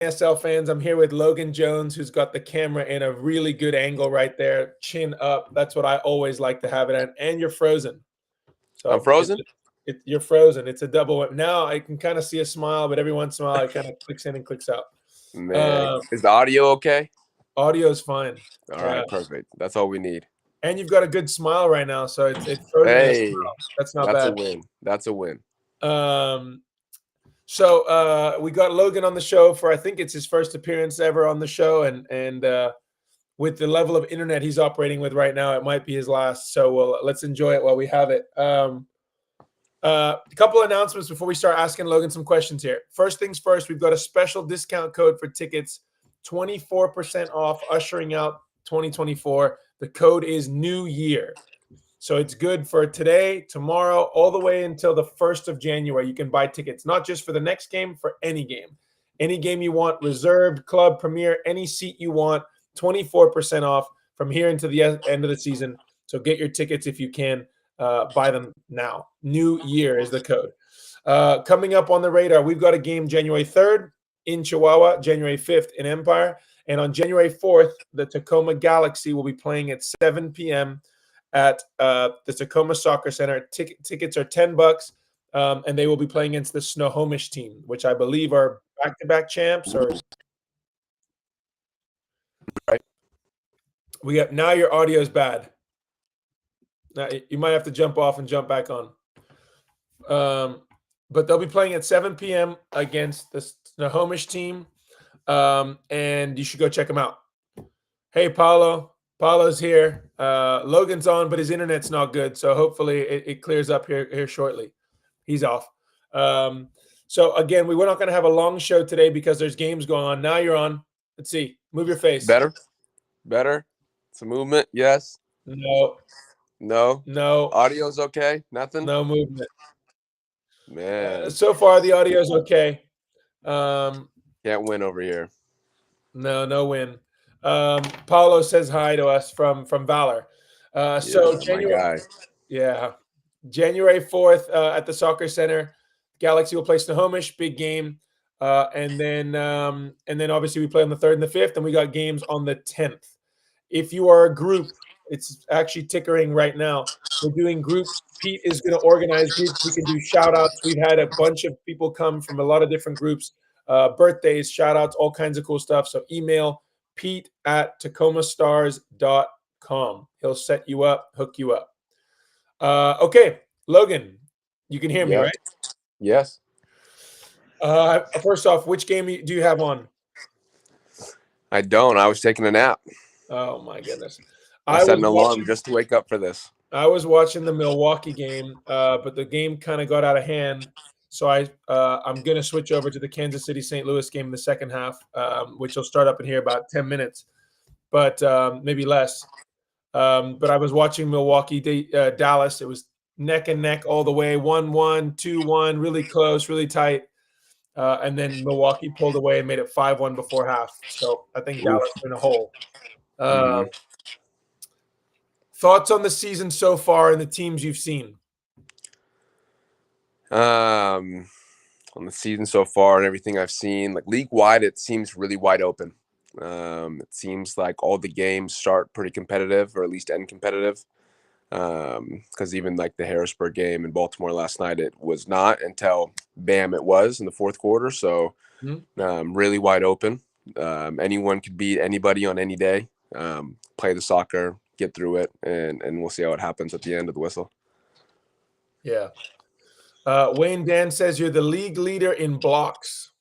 ASL fans. I'm here with Logan Jones, who's got the camera in a really good angle right there, chin up. That's what I always like to have it at. And you're frozen. I'm So frozen? you're frozen. It's a double. Now I can kind of see a smile, but every once in a while it kind of clicks in and clicks out. Man, is the audio okay? Audio is fine. All Yeah. right, perfect. That's all we need. And you've got a good smile right now, so it's frozen in a Hey, smile. That's not that's a bad. win. That's a win. So we got Logan on the show for, I think it's his first appearance ever on the show, and with the level of internet he's operating with right now, it might be his last. So let's enjoy it while we have it. A couple announcements before we start asking Logan some questions here. First things first, we've got a special discount code for tickets, 24% off, ushering out 2024. The code is New Year. So it's good for today, tomorrow, all the way until the 1st of January. You can buy tickets, not just for the next game, for any game. Any game you want, reserved, club, premier, any seat you want, 24% off from here until the end of the season. So get your tickets if you can. Buy them now. New Year is the code. Coming up on the radar, we've got a game January 3rd in Chihuahua, January 5th in Empire. And on January 4th, the Tacoma Galaxy will be playing at 7 p.m. at the Tacoma Soccer Center. Tickets are $10, and they will be playing against the Snohomish team, which I believe are back-to-back champs. Or Right. Now your audio is bad. Now you might have to jump off and jump back on. But they'll be playing at 7 p.m. against the Snohomish team, and you should go check them out. Hey, Paulo. Paulo's here. Logan's on, but his internet's not good, so hopefully it clears up here shortly. He's off. So again, we're not going to have a long show today because there's games going on. Now you're on. Let's see. Move your face. Better? It's a movement, yes? No. Audio's okay? Nothing? No movement. Man. So far, the audio is okay. Can't win over here. No win. Paulo says hi to us from Valor. So January, January 4th at the Soccer Center, Galaxy will play Snohomish, big game, and then obviously we play on the 3rd and the 5th, and we got games on the 10th. If you are a group, it's actually tickering right now. We're doing groups. Pete is going to organize groups. We can do shout outs. We've had a bunch of people come from a lot of different groups, birthdays, shout outs, all kinds of cool stuff. So email pete@tacomastars.com. He'll set you up, hook you up. Okay, Logan, you can hear me, right? Yes. First off, which game do you have on? I don't. I was taking a nap. Oh, my goodness. I set an alarm just to wake up for this. I was watching the Milwaukee game, but the game kind of got out of hand. So I'm going to switch over to the Kansas City-St. Louis game in the second half, which will start up in here about 10 minutes, but maybe less. But I was watching Milwaukee-Dallas. It was neck and neck all the way, 1-1, 2-1, really close, really tight. And then Milwaukee pulled away and made it 5-1 before half. So I think Dallas is in a hole. Thoughts on the season so far and the teams you've seen? On the season so far and everything I've seen, like league-wide, it seems really wide open. It seems like all the games start pretty competitive, or at least end competitive. Because even like the Harrisburg game in Baltimore last night, it was not until bam, it was in the fourth quarter. So really wide open. Anyone could beat anybody on any day. Play the soccer, get through it, and we'll see how it happens at the end of the whistle. Yeah. Wayne Dan says you're the league leader in blocks.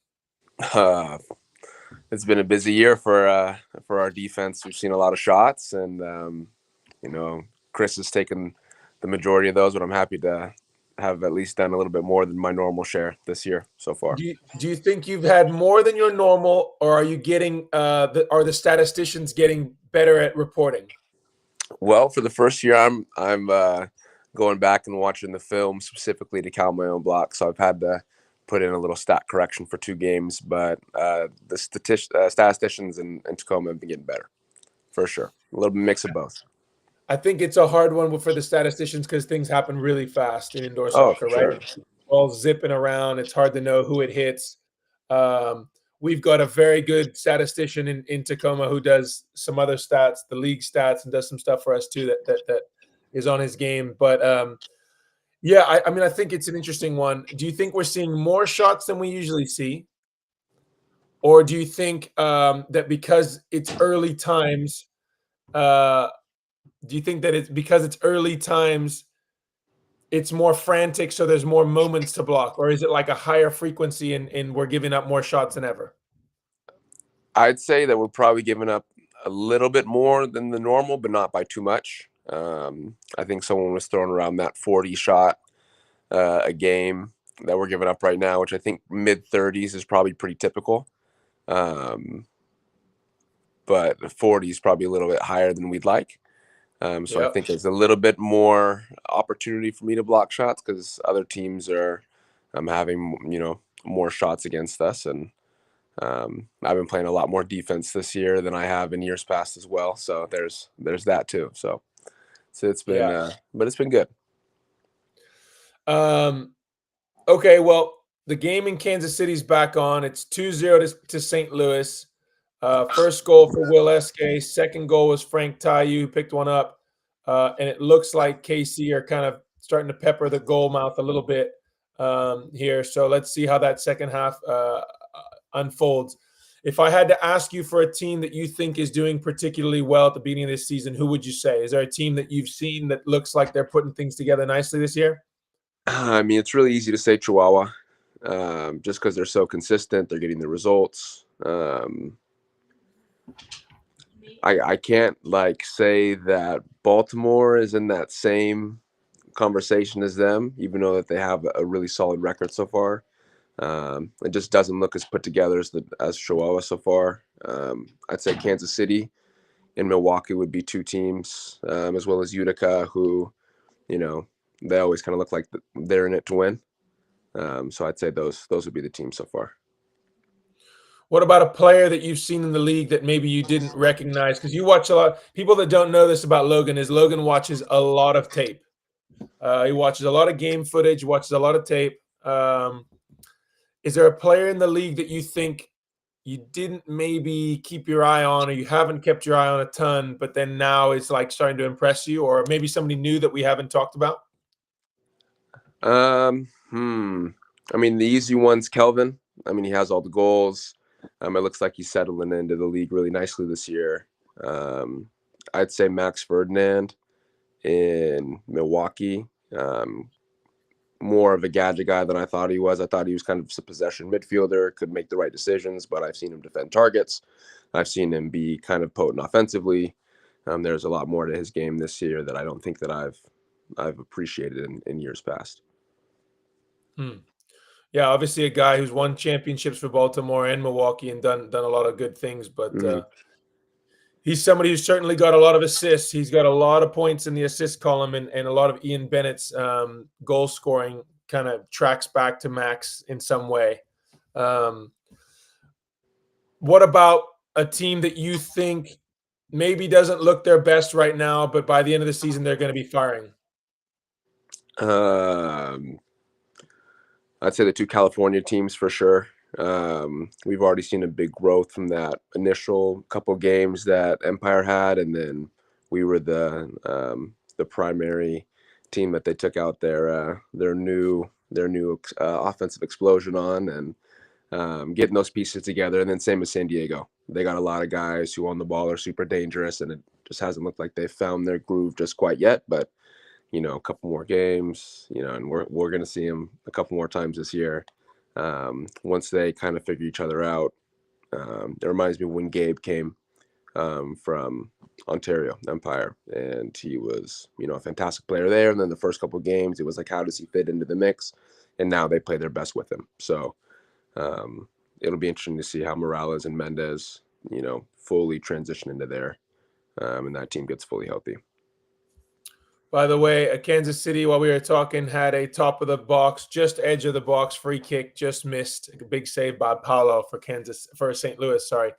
It's been a busy year for our defense. We've seen a lot of shots, and Chris has taken the majority of those, but I'm happy to have at least done a little bit more than my normal share this year so far. Do you think you've had more than your normal, or are you getting are the statisticians getting better at reporting? Well, for the first year, I'm going back and watching the film specifically to count my own blocks, so I've had to put in a little stat correction for 2 games, but the statisticians in Tacoma have been getting better, for sure. A little bit mix of both. I think it's a hard one for the statisticians because things happen really fast in indoor soccer, right? Sure. All zipping around. It's hard to know who it hits. we've got a very good statistician in Tacoma who does some other stats, the league stats, and does some stuff for us too that is on his game. But yeah, I mean, I think it's an interesting one. Do you think we're seeing more shots than we usually see? Or do you think that because it's early times, uh, do you think that it's because it's early times, it's more frantic, so there's more moments to block? Or is it like a higher frequency and we're giving up more shots than ever? I'd say that we're probably giving up a little bit more than the normal, but not by too much. I think someone was throwing around that 40 shot a game that we're giving up right now, which I think mid 30s is probably pretty typical. Um, but 40 is probably a little bit higher than we'd like. So I Yep. think there's a little bit more opportunity for me to block shots because other teams are having more shots against us, and I've been playing a lot more defense this year than I have in years past as well. So there's that too. So it's been Yeah. but it's been good. Um, okay, well, the game in Kansas City's back on. It's 2-0 to St. Louis. First goal for Will Eske. Second goal was Frank Tayu, who picked one up. And it looks like KC are kind of starting to pepper the goal mouth a little bit here. So let's see how that second half unfolds. If I had to ask you for a team that you think is doing particularly well at the beginning of this season, who would you say? Is there a team that you've seen that looks like they're putting things together nicely this year? I mean, it's really easy to say Chihuahua, just because they're so consistent. They're getting the results. I can't like say that Baltimore is in that same conversation as them, even though that they have a really solid record so far. It just doesn't look as put together as Chihuahua so far. I'd say Kansas City and Milwaukee would be two teams, as well as Utica, who they always kind of look like they're in it to win. So I'd say those would be the teams so far. What about a player that you've seen in the league that maybe you didn't recognize? Because you watch a lot. People that don't know this about Logan is Logan watches a lot of tape. He watches a lot of game footage, watches a lot of tape. Is there a player in the league that you think you didn't maybe keep your eye on, or you haven't kept your eye on a ton, but then now it's like starting to impress you, or maybe somebody new that we haven't talked about? I mean, the easy one's Kelvin. I mean, he has all the goals. It looks like he's settling into the league really nicely this year. I'd say Max Ferdinand in Milwaukee. More of a gadget guy than I thought he was. I thought he was kind of a possession midfielder, could make the right decisions, but I've seen him defend targets. I've seen him be kind of potent offensively. There's a lot more to his game this year that I don't think that I've appreciated in years past. Yeah, obviously a guy who's won championships for Baltimore and Milwaukee and done a lot of good things, but Mm-hmm. he's somebody who's certainly got a lot of assists. He's got a lot of points in the assist column, and a lot of Ian Bennett's goal scoring kind of tracks back to Max in some way. What about a team that you think maybe doesn't look their best right now, but by the end of the season they're going to be firing? Um, I'd say the two California teams for sure. We've already seen a big growth from that initial couple games that Empire had, and then we were the primary team that they took out their new offensive explosion on, and getting those pieces together. And then same as San Diego, they got a lot of guys who on the ball are super dangerous, and it just hasn't looked like they've found their groove just quite yet. But a couple more games, and we're going to see them a couple more times this year. Once they kind of figure each other out. It reminds me when Gabe came from Ontario Empire, and he was, a fantastic player there. And then the first couple of games, it was like, how does he fit into the mix? And now they play their best with him. So it'll be interesting to see how Morales and Mendez, fully transition into there, and that team gets fully healthy. By the way, Kansas City, while we were talking, had a top of the box, just edge of the box free kick, just missed. A big save by Paulo for St. Louis. Sorry.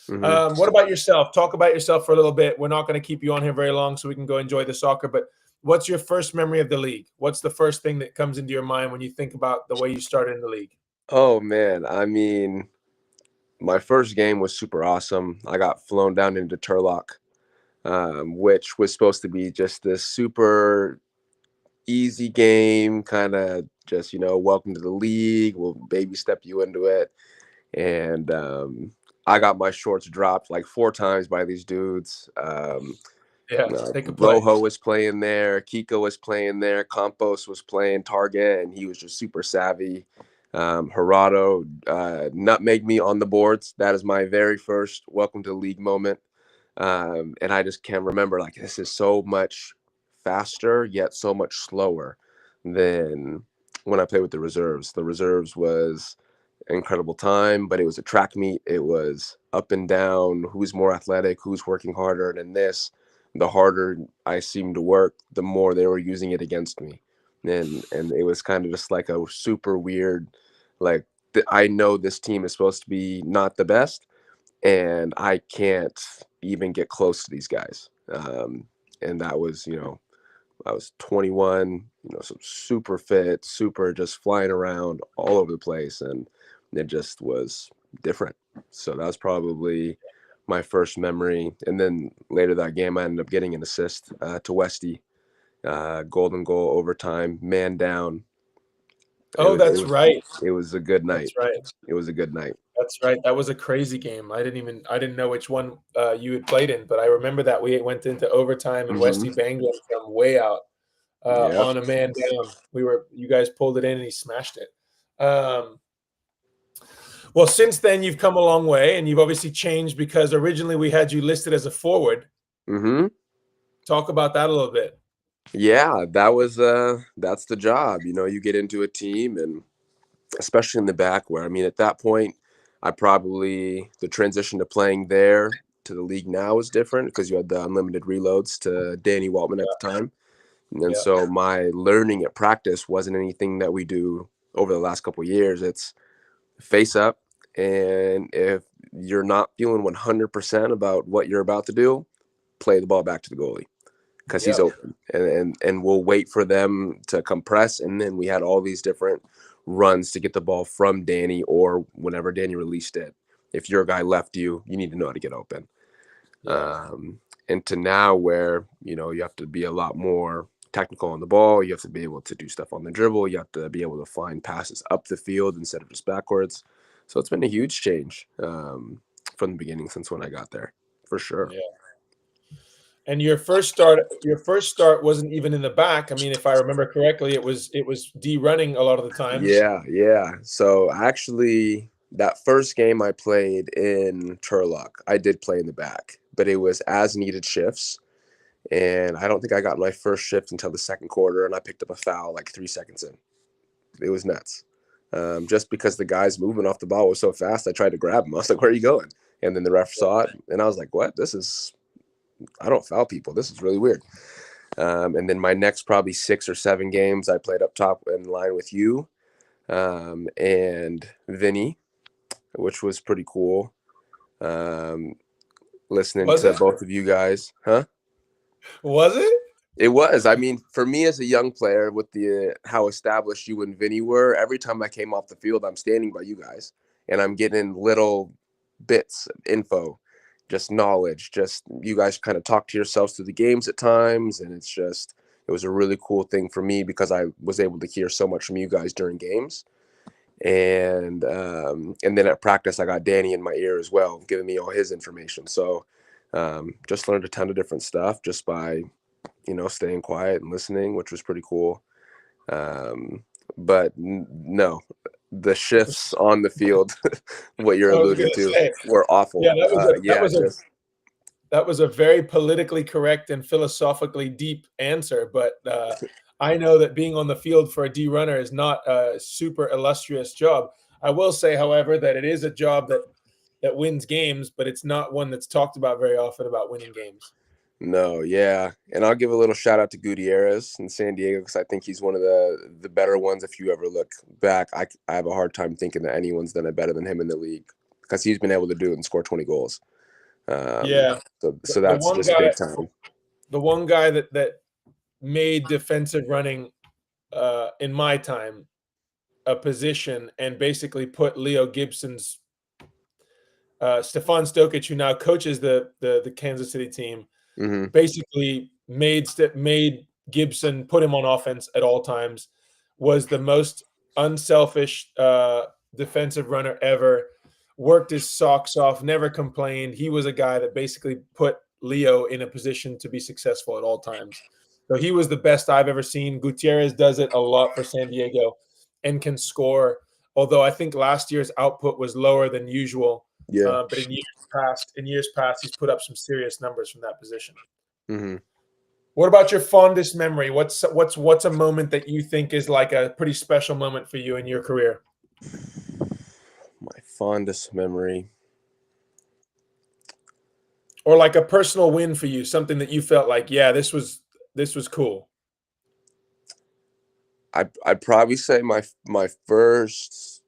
Mm-hmm. What about yourself? Talk about yourself for a little bit. We're not going to keep you on here very long, so we can go enjoy the soccer. But what's your first memory of the league? What's the first thing that comes into your mind when you think about the way you started in the league? Oh man, I mean, My first game was super awesome. I got flown down into Turlock, which was supposed to be just this super easy game, kind of just, welcome to the league. We'll baby step you into it. And I got my shorts dropped like 4 times by these dudes. Yeah, they could play. Rojo was playing there, Kiko was playing there, Campos was playing target, and he was just super savvy. Gerardo nutmegged me on the boards. That is my very first welcome to the league moment. And I just can't remember, like, this is so much faster, yet so much slower than when I played with the reserves. The reserves was incredible time, but it was a track meet. It was up and down, who's more athletic, who's working harder. And in this, the harder I seemed to work, the more they were using it against me. And it was kind of just like a super weird, like, I know this team is supposed to be not the best, and I can't even get close to these guys. And that was, I was 21, so super fit, super just flying around all over the place, and it just was different. So that was probably my first memory. And then later that game, I ended up getting an assist to Westy, golden goal, overtime, man down. It Oh, was it that's was right. it was a good night. That's right. It was a good night. That's right. That was a crazy game. I didn't know which one you had played in, but I remember that we went into overtime and Hmm. Westy banged one from way out Yep. on a man down. You guys pulled it in and he smashed it. Well, since then you've come a long way and you've obviously changed because originally we had you listed as a forward. Hmm. Talk about that a little bit. Yeah, that's the job. You get into a team, and especially in the back, where, I mean, at that point, the transition to playing there to the league now is different because you had the unlimited reloads to Danny Waltman at the time. And Yeah. so my learning at practice wasn't anything that we do over the last couple of years. It's face up. And if you're not feeling 100% about what you're about to do, play the ball back to the goalie because he's Yeah. open, and we'll wait for them to compress. And then we had all these different runs to get the ball from Danny, or whenever Danny released it. If your guy left you, you need to know how to get open. Yeah. And to now where, you have to be a lot more technical on the ball. You have to be able to do stuff on the dribble. You have to be able to find passes up the field instead of just backwards. So it's been a huge change from the beginning since when I got there, for sure. Yeah. And your first start wasn't even in the back. I mean, if I remember correctly, it was D running a lot of the times. Yeah, yeah. So actually, that first game I played in Turlock, I did play in the back, but it was as needed shifts. And I don't think I got my first shift until the second quarter, and I picked up a foul like 3 seconds in. It was nuts. Just because the guy's movement off the ball was so fast, I tried to grab him. I was like, "Where are you going?" And then the ref saw it, and I was like, "What? I don't foul people. This is really weird." And then my next probably 6 or 7 games, I played up top in line with you and Vinny, which was pretty cool. Um, Listening Was to it? both of you guys, huh? Was it? It was. I mean, for me as a young player, with the how established you and Vinny were, every time I came off the field, I'm standing by you guys, and I'm getting little bits of info, just knowledge. Just you guys kind of talk to yourselves through the games at times, and it was a really cool thing for me because I was able to hear so much from you guys during games. And then at practice, I got Danny in my ear as well, giving me all his information. So just learned a ton of different stuff just by staying quiet and listening, which was pretty cool. But no, the shifts on the field, what you're I was alluding gonna to, say, were yeah, awful. Yeah, just that was a very politically correct and philosophically deep answer, but I know that being on the field for a D runner is not a super illustrious job. I will say, however, that it is a job that wins games, but it's not one that's talked about very often about winning games. no, yeah. And I'll give a little shout out to Gutierrez in San Diego because I think he's one of the better ones. If you ever look back, I have a hard time thinking that anyone's done it better than him in the league because he's been able to do it and score 20 goals. Yeah, So the that's one just guy, big time. the one guy that made defensive running in my time a position and basically put Leo Gibson's Stefan Stokic, who now coaches the Kansas City team, Mm-hmm. basically made Gibson put him on offense at all times, was the most unselfish defensive runner ever, worked his socks off, never complained. He was a guy that basically put Leo in a position to be successful at all times. So he was the best I've ever seen. Gutierrez does it a lot for San Diego and can score, although I think last year's output was lower than usual. Yeah. But in years past, he's put up some serious numbers from that position. Mm-hmm. What about your fondest memory? What's a moment that you think is like a pretty special moment for you in your career? My fondest memory. Or like a personal win for you, something that you felt like, yeah, this was cool. I'd probably say my first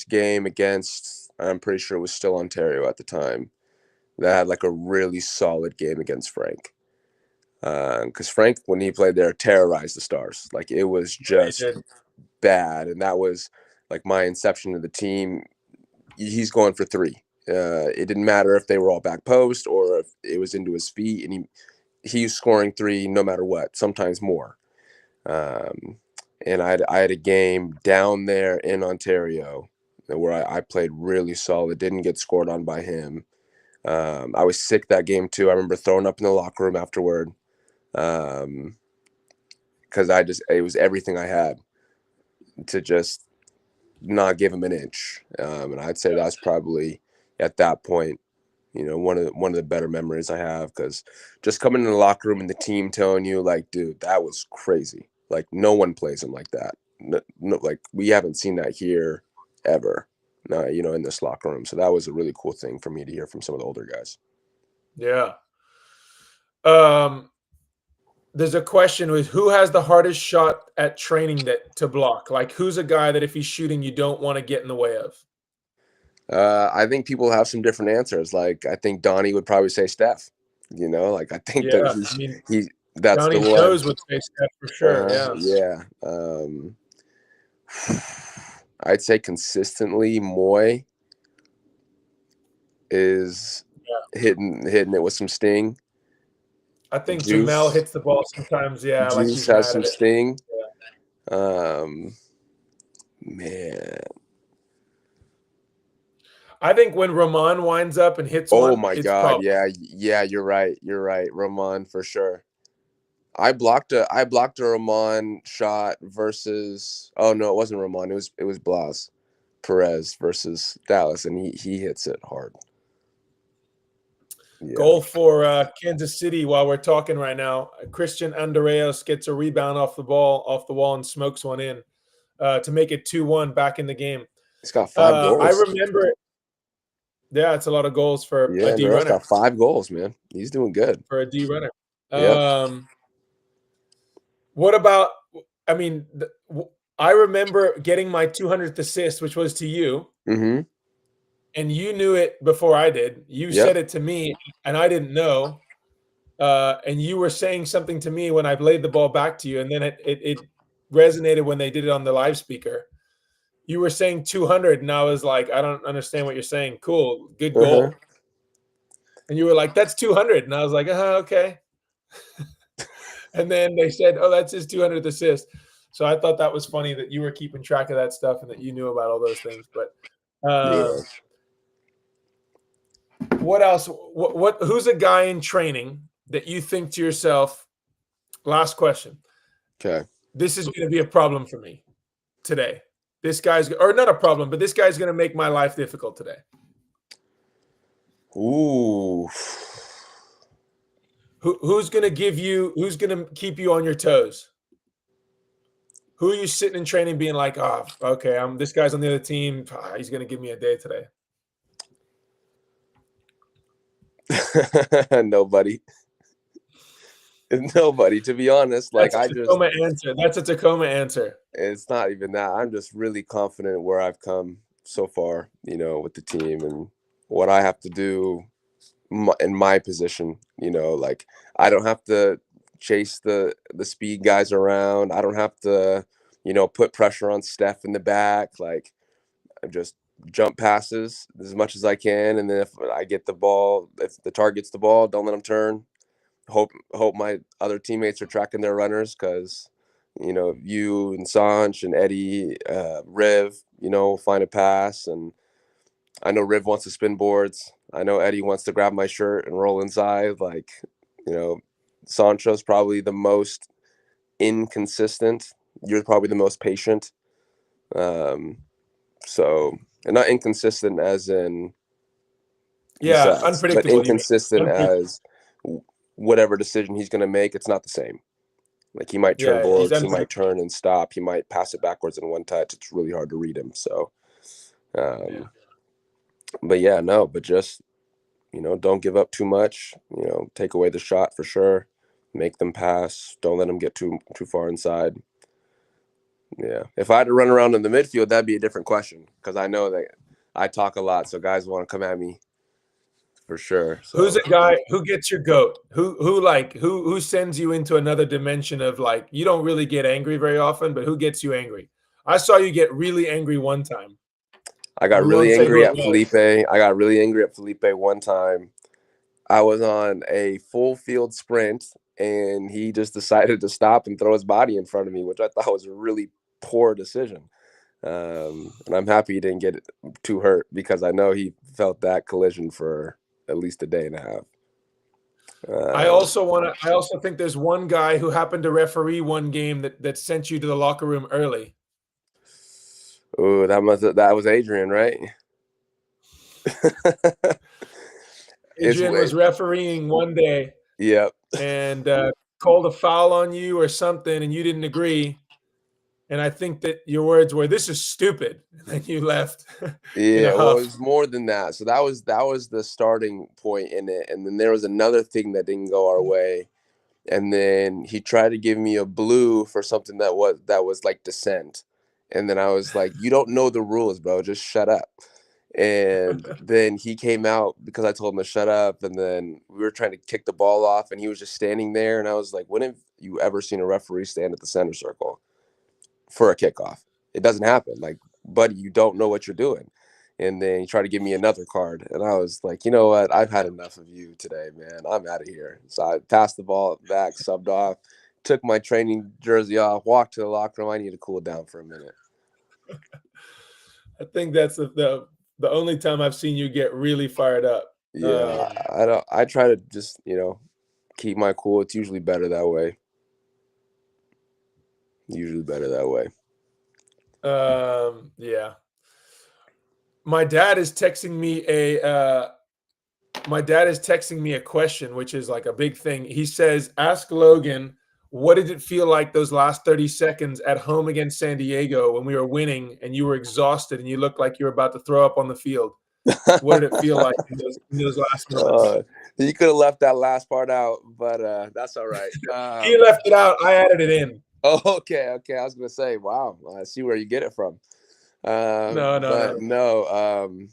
game against, I'm pretty sure it was still Ontario at the time, that had like a really solid game against Frank. Because Frank, when he played there, terrorized the Stars. Like it was Yeah, he just did. bad, and that was like my inception of the team. He's going for three. It didn't matter if they were all back post or if it was into his feet, and he's scoring three no matter what, sometimes more. Um, and I had a game down there in Ontario where I played really solid, didn't get scored on by him. I was sick that game too. I remember throwing up in the locker room afterward because it was everything I had to just not give him an inch. And I'd say that's probably at that point, one of the better memories I have, because just coming in the locker room and the team telling you like, dude, that was crazy. Like no one plays him like that. No, like we haven't seen that here ever. In this locker room. So that was a really cool thing for me to hear from some of the older guys. Yeah. Um, there's a question with who has the hardest shot at training that to block? Like who's a guy that if he's shooting, you don't want to get in the way of? I think people have some different answers. Like I think Donnie would probably say Steph. Like I think that Yeah, I mean, that's the Johnny one. knows what face that for sure. Yeah. Yeah. I'd say consistently Moy is Yeah. hitting it with some sting. I think Jamel Juice hits the ball sometimes, yeah, like Juice he's has mad some at it. sting. Yeah. Man. I think when Roman winds up and hits Oh one, my it's God. problem. Yeah, you're right. You're right. Roman for sure. I blocked a Roman shot versus, oh no, it wasn't Roman. It was Blas Perez versus Dallas, and he hits it hard. Yeah. Goal for Kansas City while we're talking right now. Christian Andreas gets a rebound off the wall, and smokes one in to make it 2-1 back in the game. He's got 5 I goals. remember, yeah, it's a lot of goals for a Yeah, D Andreas runner. got 5 goals, man. He's doing good. For a D runner. Yep. What about? I mean, I remember getting my 200th assist, which was to you. Mm-hmm. And you knew it before I did. You Yep. said it to me, and I didn't know. And you were saying something to me when I played the ball back to you, and then it resonated when they did it on the live speaker. You were saying 200, and I was like, I don't understand what you're saying. Cool, good Uh-huh. goal. And you were like, that's 200, and I was like, okay. And then they said, oh, that's his 200th assist. So I thought that was funny that you were keeping track of that stuff and that you knew about all those things. But Yeah. what else? Who's a guy in training that you think to yourself, last question, Okay. this is going to be a problem for me today. This guy's, or not a problem, but this guy's going to make my life difficult today. Ooh. Who's going to keep you on your toes? Who are you sitting in training being like, oh, okay, this guy's on the other team. He's going to give me a day today. Nobody. Nobody, to be honest. Like That's a Tacoma answer. That's a Tacoma answer. It's not even that. I'm just really confident where I've come so far, with the team and what I have to do in my position. Like I don't have to chase the speed guys around. I don't have to, put pressure on Steph in the back. Like I'm just jump passes as much as I can, and then if I get the ball, if the target gets the ball, don't let them turn. Hope my other teammates are tracking their runners because you and Sanch and Eddie, Riv, find a pass, and I know Riv wants to spin boards. I know Eddie wants to grab my shirt and roll inside. Like, you know, Sancho's probably the most inconsistent. You're probably the most patient. Um, so, and not inconsistent as in he Yeah, sucks, but unpredictable. You mean inconsistent unpredictable? as whatever decision he's going to make, it's not the same. Like he might turn Yeah, he's boards, he might unpredictable. turn and stop, he might pass it backwards in one touch. It's really hard to read him. So, Yeah. um, but yeah, no, but just don't give up too much. Take away the shot for sure. Make them pass. Don't let them get too far inside. Yeah. If I had to run around in the midfield, that'd be a different question because I know that I talk a lot, so guys want to come at me for sure. Who's So a guy who gets your goat? Who sends you into another dimension of like you don't really get angry very often, but who gets you angry? I saw you get really angry one time. I Do got we really won't say who angry it at was. Felipe. I got really angry at Felipe one time. I was on a full field sprint and he just decided to stop and throw his body in front of me, which I thought was a really poor decision. And I'm happy he didn't get too hurt because I know he felt that collision for at least a day and a half. I Um, also want to. I also think there's one guy who happened to referee one game that sent you to the locker room early. oh, that was Adrian, right? it's Adrian was refereeing one day yep. and called a foul on you or something, and you didn't agree. And I think that your words were, "This is stupid," and then you left in a Yeah, well, it huff. was more than that. So that was the starting point in it, and then there was another thing that didn't go our way, and then he tried to give me a blue for something that was like dissent, and then I was like, "You don't know the rules, bro. Just shut up." And then he came out because I told him to shut up, and then we were trying to kick the ball off, and he was just standing there, and I was like, "When have you ever seen a referee stand at the center circle for a kickoff? It doesn't happen. Like, buddy, you don't know what you're doing." And then he tried to give me another card, and I was like, "You know what? I've had enough of you today, man. I'm out of here." So I passed the ball back, subbed off, took my training jersey off, walked to the locker room. I need to cool down for a minute. I think that's the only time I've seen you get really fired up. Yeah, I don't. I try to just keep my cool. It's usually better that way. Usually better that way. Yeah. My dad is texting me a question, which is like a big thing. He says, "Ask Logan, what did it feel like those last 30 seconds at home against San Diego when we were winning and you were exhausted and you looked like you were about to throw up on the field? What did it feel like in those last moments?" uh, you could have left that last part out, but that's all right. He left it out. I added it in. Oh, okay, okay. I was gonna say, wow, I see where you get it from. No, no, But no. no,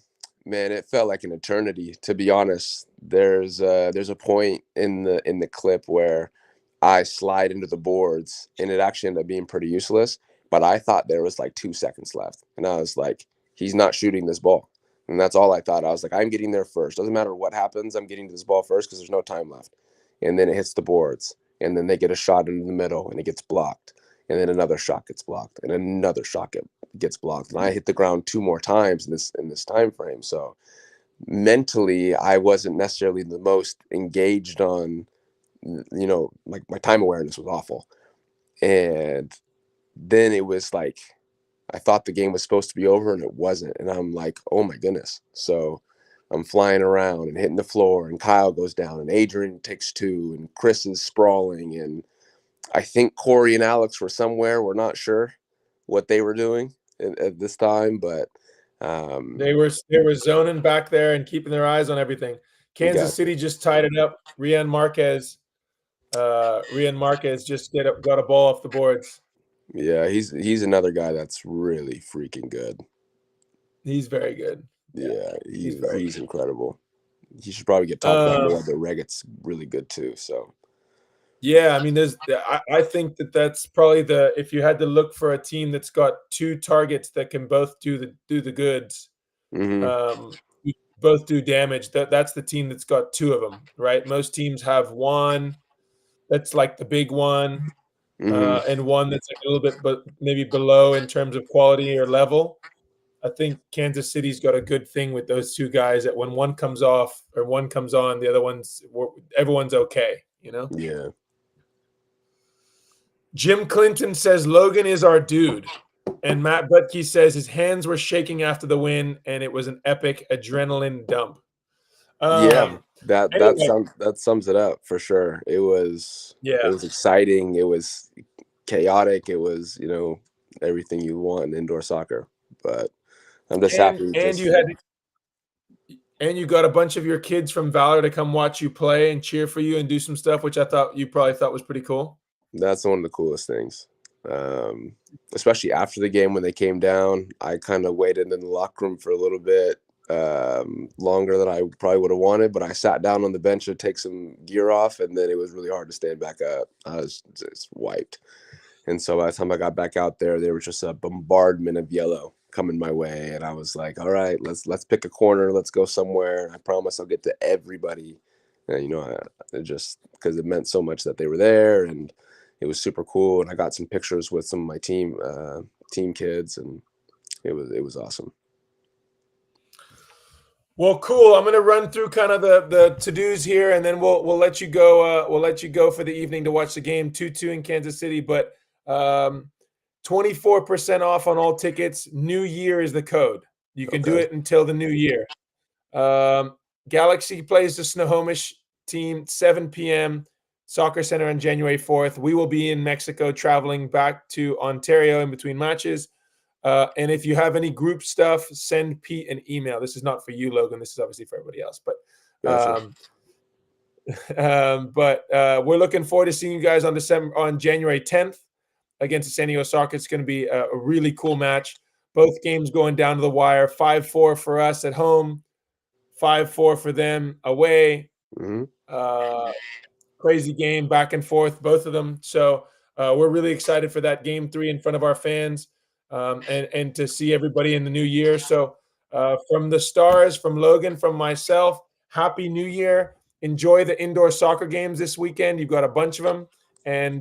man, it felt like an eternity. To be honest, there's a point in the clip where I slide into the boards, and it actually ended up being pretty useless. But I thought there was like 2 seconds left, and I was like, he's not shooting this ball, and that's all I thought. I was like, I'm getting there first. Doesn't matter what happens, I'm getting to this ball first because there's no time left. And then it hits the boards, and then they get a shot into the middle, and it gets blocked, and then another shot gets blocked, and another shot gets blocked, and I hit the ground 2 more times in this time frame. So mentally, I wasn't necessarily the most engaged on. Like my time awareness was awful, and then it was like I thought the game was supposed to be over, and it wasn't, and I'm like, oh my goodness. So I'm flying around and hitting the floor, and Kyle goes down, and Adrian takes two, and Chris is sprawling, and I think Corey and Alex were somewhere. We're not sure what they were doing at this time, but They were zoning back there and keeping their eyes on everything. Kansas gotcha. City just tied it up. Rian Marquez just got a ball off the boards. Yeah, he's another guy that's really freaking good. He's very good. Yeah, Yeah, he's he's very he's good. incredible. He should probably get talked about Um, more. The Reggit's really good too. So yeah, I mean, I think that's probably if you had to look for a team that's got two targets that can both do the goods. Hmm. Both do damage. That's the team that's got two of them, right? Most teams have one that's like the big one, Hmm. and one that's like a little bit, but maybe below in terms of quality or level. I think Kansas City's got a good thing with those two guys that when one comes off or one comes on, the other everyone's okay, you know? Yeah. Jim Clinton says Logan is our dude. And Matt Butke says his hands were shaking after the win and it was an epic adrenaline dump. Yeah, Anyway, that sums it up for sure. It yeah. was exciting. It was chaotic. It was, everything you want in indoor soccer. But I'm just And happy. and you had and you got a bunch of your kids from Valor to come watch you play and cheer for you and do some stuff, which I thought you probably thought was pretty cool. That's one of the coolest things. Um, Especially after the game when they came down, I kind of waited in the locker room for a little bit longer than I probably would have wanted, but I sat down on the bench to take some gear off, and then it was really hard to stand back up. I was just wiped. And so by the time I got back out there was just a bombardment of yellow coming my way, and I was like, "All right, let's pick a corner. Let's go somewhere. I promise I'll get to everybody." And just because it meant so much that they were there, and it was super cool. And I got some pictures with some of my team kids, and it was awesome. Well, cool. I'm going to run through kind of the to-dos here, and then we'll let you go. We'll let you go for the evening to watch the game 2-2 in Kansas City. But 24% off on all tickets. New Year is the code. You can do Okay. it until the new year. Galaxy plays the Snohomish team 7 p.m. Soccer Center on January 4th. We will be in Mexico, traveling back to Ontario in between matches. And if you have any group stuff, send Pete an email. This is not for you, Logan. This is obviously for everybody else. Gotcha. But we're looking forward to seeing you guys on January 10th against the San Diego Soccer. It's going to be a really cool match. Both games going down to the wire. 5-4 for us at home, 5-4 for them away. Hmm. Crazy game, back and forth, both of them. So we're really excited for that game 3 in front of our fans, and to see everybody in the new year. So from the stars, from Logan, from myself, Happy New Year. Enjoy the indoor soccer games this weekend. You've got a bunch of them. And